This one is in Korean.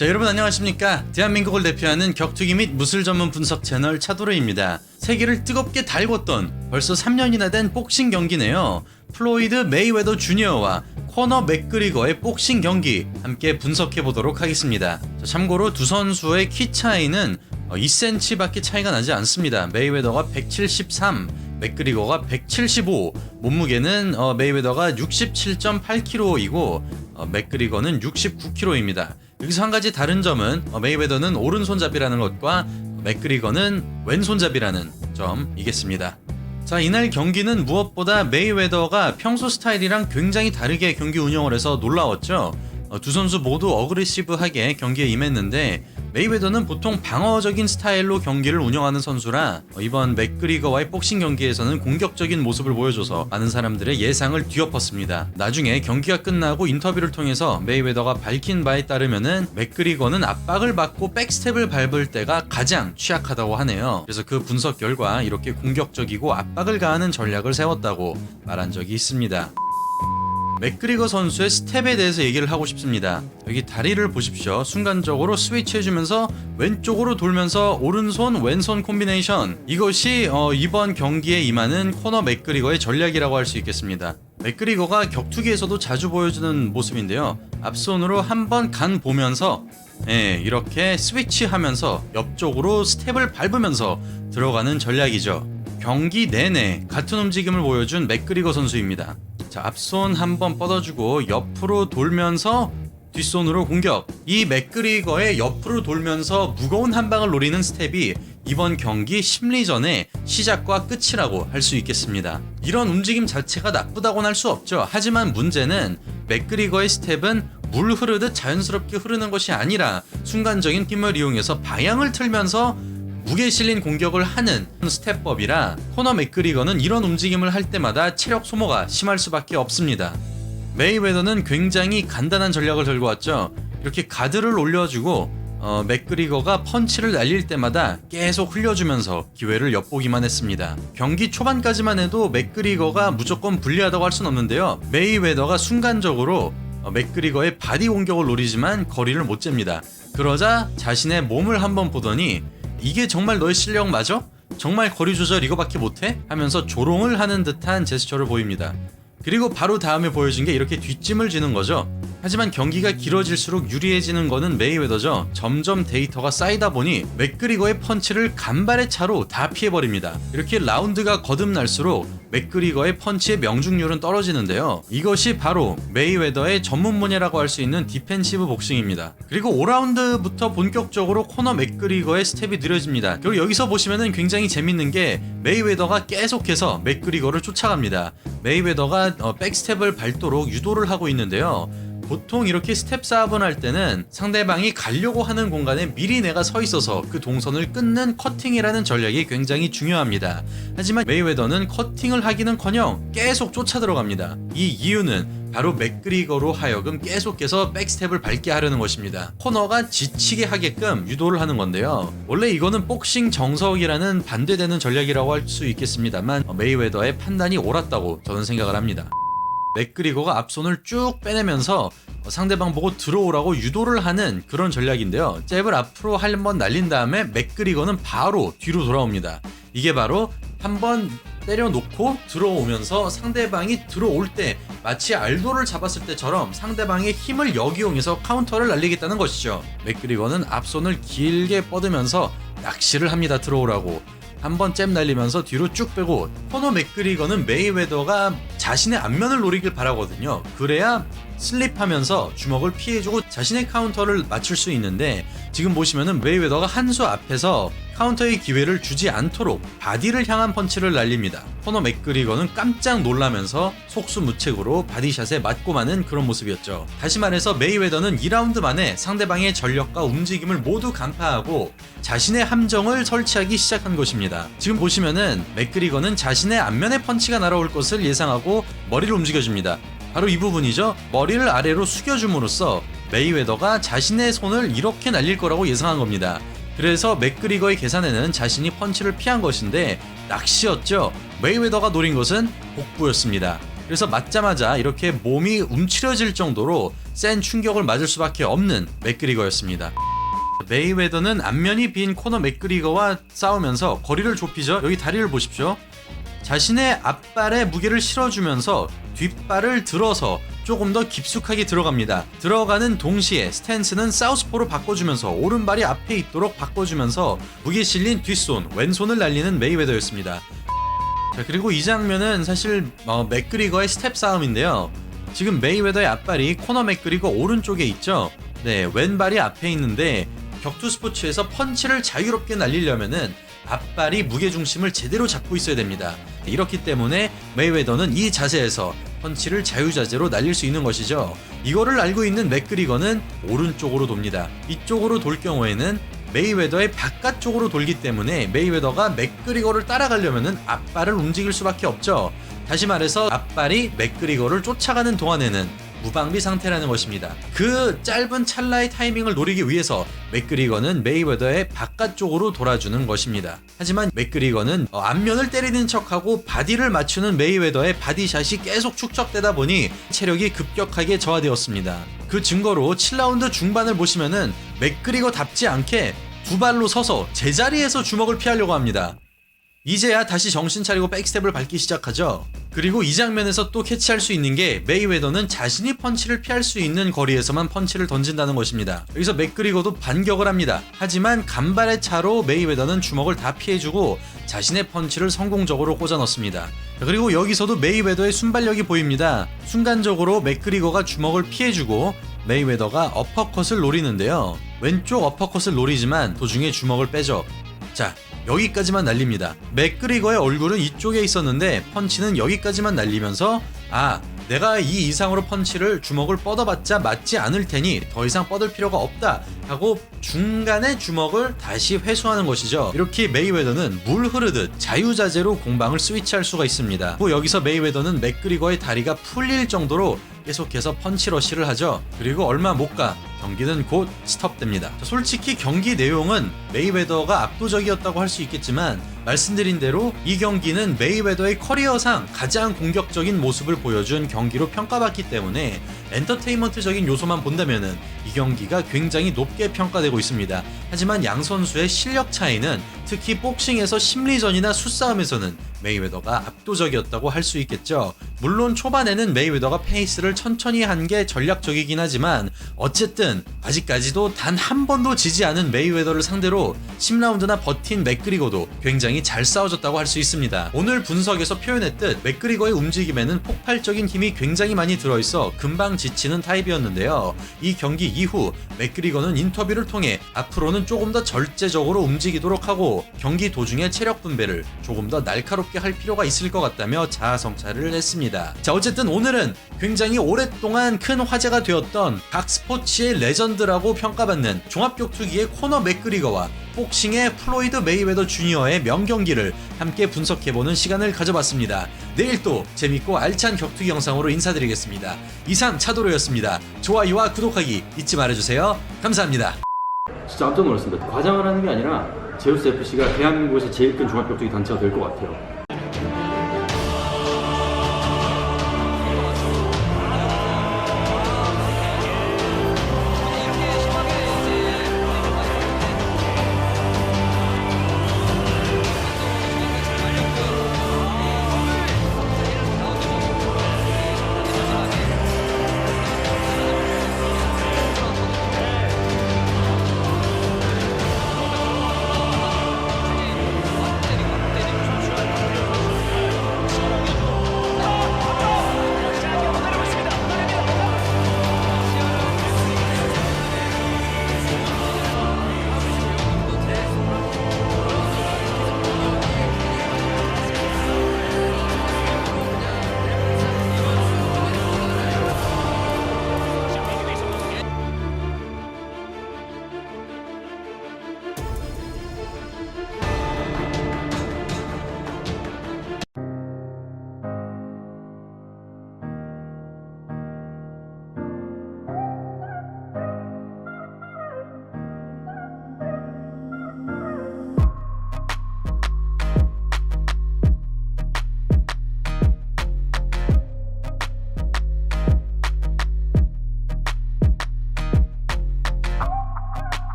자, 여러분 안녕하십니까? 대한민국을 대표하는 격투기 및 무술 전문 분석 채널 차도르입니다. 세계를 뜨겁게 달궜던 벌써 3년이나 된 복싱 경기네요. 플로이드 메이웨더 주니어와 코너 맥그리거의 복싱 경기 함께 분석해 보도록 하겠습니다. 자, 참고로 두 선수의 키 차이는 2cm 밖에 차이가 나지 않습니다. 메이웨더가 173, 맥그리거가 175, 몸무게는 메이웨더가 67.8kg이고 맥그리거는 69kg입니다. 여기서 한 가지 다른 점은 메이웨더는 오른손잡이라는 것과 맥그리거는 왼손잡이라는 점이겠습니다. 자, 이날 경기는 무엇보다 메이웨더가 평소 스타일이랑 굉장히 다르게 경기 운영을 해서 놀라웠죠. 두 선수 모두 어그레시브하게 경기에 임했는데 메이웨더는 보통 방어적인 스타일로 경기를 운영하는 선수라 이번 맥그리거와의 복싱 경기에서는 공격적인 모습을 보여줘서 많은 사람들의 예상을 뒤엎었습니다. 나중에 경기가 끝나고 인터뷰를 통해서 메이웨더가 밝힌 바에 따르면은 맥그리거는 압박을 받고 백스텝을 밟을 때가 가장 취약하다고 하네요. 그래서 그 분석 결과 이렇게 공격적이고 압박을 가하는 전략을 세웠다고 말한 적이 있습니다. 맥그리거 선수의 스텝에 대해서 얘기를 하고 싶습니다. 여기 다리를 보십시오. 순간적으로 스위치해주면서 왼쪽으로 돌면서 오른손 왼손 콤비네이션, 이것이 이번 경기에 임하는 코너 맥그리거의 전략이라고 할 수 있겠습니다. 맥그리거가 격투기에서도 자주 보여주는 모습인데요. 앞손으로 한번 간 보면서 이렇게 스위치하면서 옆쪽으로 스텝을 밟으면서 들어가는 전략이죠. 경기 내내 같은 움직임을 보여준 맥그리거 선수입니다. 자, 앞손 한번 뻗어주고 옆으로 돌면서 뒷손으로 공격. 이 맥그리거의 옆으로 돌면서 무거운 한 방을 노리는 스텝이 이번 경기 심리전의 시작과 끝이라고 할 수 있겠습니다. 이런 움직임 자체가 나쁘다고는 할 수 없죠. 하지만 문제는 맥그리거의 스텝은 물 흐르듯 자연스럽게 흐르는 것이 아니라 순간적인 힘을 이용해서 방향을 틀면서 무게 실린 공격을 하는 스텝법이라 코너 맥그리거는 이런 움직임을 할 때마다 체력 소모가 심할 수밖에 없습니다. 메이웨더는 굉장히 간단한 전략을 들고 왔죠. 이렇게 가드를 올려주고 맥그리거가 펀치를 날릴 때마다 계속 흘려주면서 기회를 엿보기만 했습니다. 경기 초반까지만 해도 맥그리거가 무조건 불리하다고 할 순 없는데요. 메이웨더가 순간적으로 맥그리거의 바디 공격을 노리지만 거리를 못 잽니다. 그러자 자신의 몸을 한번 보더니 이게 정말 너의 실력 맞아? 정말 거리 조절 이거밖에 못해? 하면서 조롱을 하는 듯한 제스처를 보입니다. 그리고 바로 다음에 보여준 게 이렇게 뒷짐을 지는 거죠. 하지만 경기가 길어질수록 유리해지는 거는 메이웨더죠. 점점 데이터가 쌓이다 보니 맥그리거의 펀치를 간발의 차로 다 피해버립니다. 이렇게 라운드가 거듭날수록 맥그리거의 펀치의 명중률은 떨어지는데요. 이것이 바로 메이웨더의 전문 분야라고 할 수 있는 디펜시브 복싱입니다. 그리고 5라운드부터 본격적으로 코너 맥그리거의 스텝이 느려집니다. 그리고 여기서 보시면은 굉장히 재밌는 게 메이웨더가 계속해서 맥그리거를 쫓아갑니다. 메이웨더가 백스텝을 밟도록 유도를 하고 있는데요. 보통 이렇게 스텝 싸움을 할 때는 상대방이 가려고 하는 공간에 미리 내가 서 있어서 그 동선을 끊는 커팅이라는 전략이 굉장히 중요합니다. 하지만 메이웨더는 커팅을 하기는커녕 계속 쫓아 들어갑니다. 이 이유는 바로 맥그리거로 하여금 계속해서 백스텝을 밟게 하려는 것입니다. 코너가 지치게 하게끔 유도를 하는 건데요. 원래 이거는 복싱 정석이라는 반대되는 전략이라고 할 수 있겠습니다만 메이웨더의 판단이 옳았다고 저는 생각을 합니다. 맥그리거가 앞손을 쭉 빼내면서 상대방 보고 들어오라고 유도를 하는 그런 전략인데요. 잽을 앞으로 한번 날린 다음에 맥그리거는 바로 뒤로 돌아옵니다. 이게 바로 한번 때려놓고 들어오면서 상대방이 들어올 때 마치 알도를 잡았을 때처럼 상대방의 힘을 역이용해서 카운터를 날리겠다는 것이죠. 맥그리거는 앞손을 길게 뻗으면서 낚시를 합니다. 들어오라고. 한번 잽 날리면서 뒤로 쭉 빼고, 코너 맥그리거는 메이웨더가 자신의 앞면을 노리길 바라거든요. 그래야 슬립하면서 주먹을 피해주고 자신의 카운터를 맞출 수 있는데, 지금 보시면은 메이웨더가 한 수 앞에서 카운터의 기회를 주지 않도록 바디를 향한 펀치를 날립니다. 코너 맥그리거는 깜짝 놀라면서 속수무책으로 바디샷에 맞고 마는 그런 모습이었죠. 다시 말해서 메이웨더는 2라운드 만에 상대방의 전력과 움직임을 모두 간파하고 자신의 함정을 설치하기 시작한 것입니다. 지금 보시면은 맥그리거는 자신의 앞면에 펀치가 날아올 것을 예상하고 머리를 움직여줍니다. 바로 이 부분이죠. 머리를 아래로 숙여줌으로써 메이웨더가 자신의 손을 이렇게 날릴 거라고 예상한 겁니다. 그래서 맥그리거의 계산에는 자신이 펀치를 피한 것인데 낚시였죠. 메이웨더가 노린 것은 복부였습니다. 그래서 맞자마자 이렇게 몸이 움츠려질 정도로 센 충격을 맞을 수밖에 없는 맥그리거였습니다. 메이웨더는 안면이 빈 코너 맥그리거와 싸우면서 거리를 좁히죠. 여기 다리를 보십시오. 자신의 앞발에 무게를 실어주면서 뒷발을 들어서 조금 더 깊숙하게 들어갑니다. 들어가는 동시에 스탠스는 사우스포로 바꿔주면서 오른발이 앞에 있도록 바꿔주면서 무게 실린 뒷손, 왼손을 날리는 메이웨더였습니다. 자, 그리고 이 장면은 사실 맥그리거의 스텝 싸움인데요. 지금 메이웨더의 앞발이 코너 맥그리거 오른쪽에 있죠. 네, 왼발이 앞에 있는데 격투 스포츠에서 펀치를 자유롭게 날리려면은 앞발이 무게중심을 제대로 잡고 있어야 됩니다. 이렇기 때문에 메이웨더는 이 자세에서 펀치를 자유자재로 날릴 수 있는 것이죠. 이거를 알고 있는 맥그리거는 오른쪽으로 돕니다. 이쪽으로 돌 경우에는 메이웨더의 바깥쪽으로 돌기 때문에 메이웨더가 맥그리거를 따라가려면은 앞발을 움직일 수밖에 없죠. 다시 말해서 앞발이 맥그리거를 쫓아가는 동안에는 무방비 상태라는 것입니다. 그 짧은 찰나의 타이밍을 노리기 위해서 맥그리거는 메이웨더의 바깥쪽으로 돌아주는 것입니다. 하지만 맥그리거는 앞면을 때리는 척하고 바디를 맞추는 메이웨더의 바디샷이 계속 축적되다 보니 체력이 급격하게 저하되었습니다. 그 증거로 7라운드 중반을 보시면은 맥그리거답지 않게 두 발로 서서 제자리에서 주먹을 피하려고 합니다. 이제야 다시 정신 차리고 백스텝을 밟기 시작하죠. 그리고 이 장면에서 또 캐치할 수 있는 게 메이웨더는 자신이 펀치를 피할 수 있는 거리에서만 펀치를 던진다는 것입니다. 여기서 맥그리거도 반격을 합니다. 하지만 간발의 차로 메이웨더는 주먹을 다 피해주고 자신의 펀치를 성공적으로 꽂아 넣습니다. 그리고 여기서도 메이웨더의 순발력이 보입니다. 순간적으로 맥그리거가 주먹을 피해주고 메이웨더가 어퍼컷을 노리는데요. 왼쪽 어퍼컷을 노리지만 도중에 주먹을 빼죠. 자, 여기까지만 날립니다. 맥그리거의 얼굴은 이쪽에 있었는데 펀치는 여기까지만 날리면서 내가 이 이상으로 펀치를 주먹을 뻗어봤자 맞지 않을 테니 더 이상 뻗을 필요가 없다 하고 중간에 주먹을 다시 회수하는 것이죠. 이렇게 메이웨더는 물 흐르듯 자유자재로 공방을 스위치할 수가 있습니다. 또 여기서 메이웨더는 맥그리거의 다리가 풀릴 정도로 계속해서 펀치러시를 하죠. 그리고 얼마 못 가 경기는 곧 스톱됩니다. 솔직히 경기 내용은 메이웨더가 압도적이었다고 할 수 있겠지만 말씀드린 대로 이 경기는 메이웨더의 커리어상 가장 공격적인 모습을 보여준 경기로 평가받기 때문에 엔터테인먼트적인 요소만 본다면은 이 경기가 굉장히 높게 평가되고 있습니다. 하지만 양 선수의 실력 차이는 특히 복싱에서 심리전이나 수싸움에서는 메이웨더가 압도적이었다고 할 수 있겠죠. 물론 초반에는 메이웨더가 페이스를 천천히 한 게 전략적이긴 하지만 어쨌든 아직까지도 단 한 번도 지지 않은 메이웨더를 상대로 10라운드나 버틴 맥그리거도 굉장히 잘 싸워줬다고 할 수 있습니다. 오늘 분석에서 표현했듯 맥그리거의 움직임에는 폭발적인 힘이 굉장히 많이 들어있어 금방 지치는 타입이었는데요. 이 경기 이후 맥그리거는 인터뷰를 통해 앞으로는 조금 더 절제적으로 움직이도록 하고 경기 도중에 체력 분배를 조금 더 날카롭게 할 필요가 있을 것 같다며 자아성찰을 했습니다. 자, 어쨌든 오늘은 굉장히 오랫동안 큰 화제가 되었던 각 스포츠의 레전드라고 평가받는 종합격투기의 코너 맥그리거와 복싱의 플로이드 메이웨더 주니어의 명경기를 함께 분석해보는 시간을 가져봤습니다. 내일 또 재밌고 알찬 격투기 영상으로 인사드리겠습니다. 이상 차도로였습니다. 좋아요와 구독하기 잊지 말아주세요. 감사합니다. 진짜 깜짝 놀랐습니다. 과장을 하는 게 아니라 제우스 FC가 대한민국에서 제일 큰 종합격투기 단체가 될 것 같아요.